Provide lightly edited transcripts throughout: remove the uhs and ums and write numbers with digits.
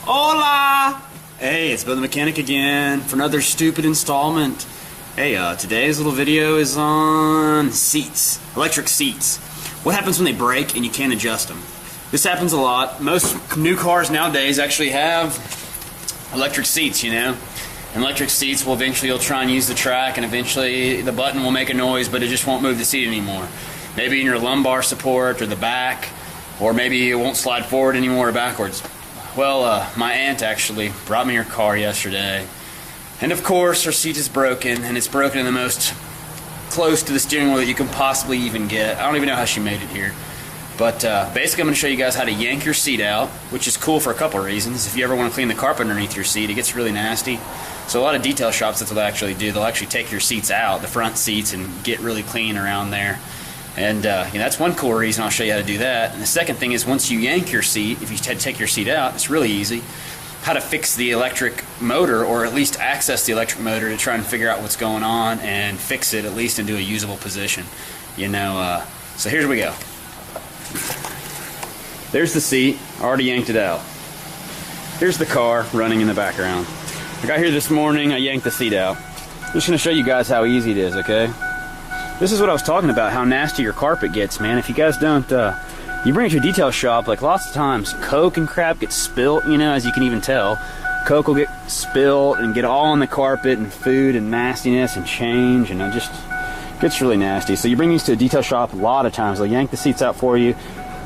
Hola! Hey, it's Bill the Mechanic again for another stupid installment. Hey, today's little video is on seats, electric seats. What happens when they break and you can't adjust them? This happens a lot. Most new cars nowadays actually have electric seats, you know. And electric seats will eventually, you'll try and use the track, and eventually the button will make a noise, but it just won't move the seat anymore. Maybe in your lumbar support or the back, or maybe it won't slide forward anymore or backwards. Well, my aunt actually brought me her car yesterday, and of course her seat is broken, and it's broken in the most close to the steering wheel that you can possibly even get. I don't even know how she made it here. But basically I'm going to show you guys how to yank your seat out, which is cool for a couple of reasons. If you ever want to clean the carpet underneath your seat, it gets really nasty. So a lot of detail shops, that's what they actually do. They'll actually take your seats out, the front seats, and get really clean around there. And you know, that's one cool reason. I'll show you how to do that. And the second thing is, once you yank your seat, if you take your seat out, it's really easy. How to fix the electric motor, or at least access the electric motor to try and figure out what's going on and fix it, at least into a usable position. You know, so here we go. There's the seat. I already yanked it out. Here's the car running in the background. I got here this morning. I yanked the seat out. I'm just going to show you guys how easy it is, okay? This is what I was talking about, how nasty your carpet gets, man. If you guys don't, you bring it to a detail shop, like lots of times, Coke and crap gets spilt, you know, as you can even tell. Coke will get spilled and get all on the carpet, and food and nastiness and change, and it just gets really nasty. So you bring these to a detail shop a lot of times. They'll yank the seats out for you.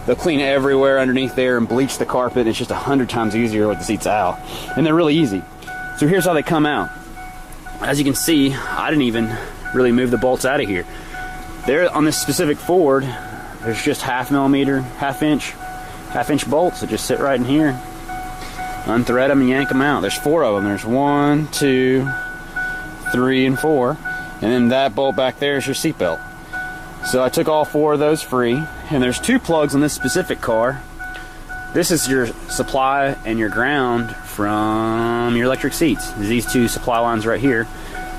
They'll clean everywhere underneath there and bleach the carpet. It's just 100 times easier with the seats out. And they're really easy. So here's how they come out. As you can see, I didn't even really move the bolts out of here. There on this specific Ford, there's just half inch bolts that just sit right in here. Unthread them and yank them out. There's 4 of them. There's 1, 2, 3, and 4. And then that bolt back there is your seat belt. So I took all 4 of those free. And there's 2 plugs on this specific car. This is your supply and your ground from your electric seats. These 2 supply lines right here.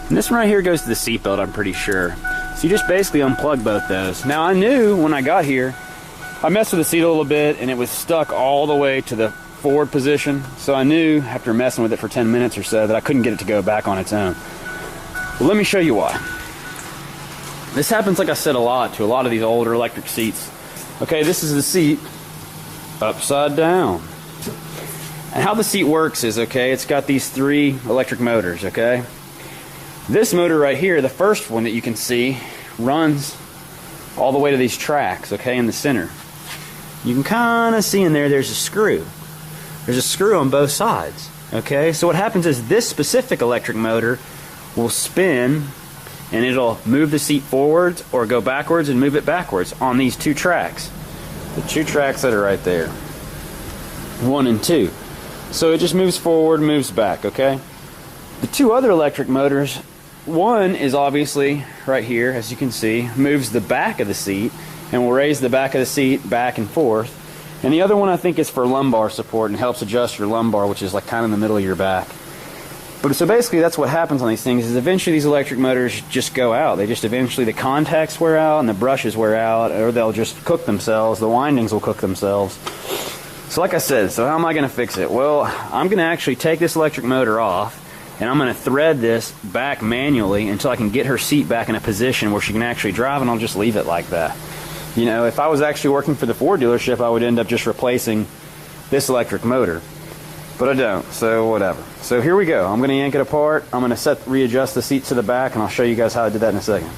And this one right here goes to the seat belt, I'm pretty sure. So you just basically unplug both those. Now I knew when I got here, I messed with the seat a little bit and it was stuck all the way to the forward position. So I knew after messing with it for 10 minutes or so that I couldn't get it to go back on its own. Well, let me show you why. This happens, like I said, a lot to a lot of these older electric seats. Okay, this is the seat upside down. And how the seat works is, okay, it's got these 3 electric motors, okay? This motor right here, the first one that you can see, runs all the way to these tracks, okay, in the center. You can kind of see in there, there's a screw. There's a screw on both sides, okay? So what happens is this specific electric motor will spin, and it'll move the seat forwards or go backwards and move it backwards on these 2 tracks. The 2 tracks that are right there. 1 and 2. So it just moves forward, moves back, okay? The 2 other electric motors, one is obviously right here, as you can see, moves the back of the seat and will raise the back of the seat back and forth. And the other one I think is for lumbar support and helps adjust your lumbar, which is like kind of in the middle of your back. But so basically that's what happens on these things, is eventually these electric motors just go out. They just eventually, the contacts wear out and the brushes wear out, or they'll just cook themselves. The windings will cook themselves. So like I said, so how am I going to fix it? Well, I'm going to actually take this electric motor off, and I'm going to thread this back manually until I can get her seat back in a position where she can actually drive, and I'll just leave it like that. You know, if I was actually working for the Ford dealership, I would end up just replacing this electric motor. But I don't, so whatever. So here we go. I'm going to yank it apart. I'm going to readjust the seat to the back, and I'll show you guys how I did that in a second.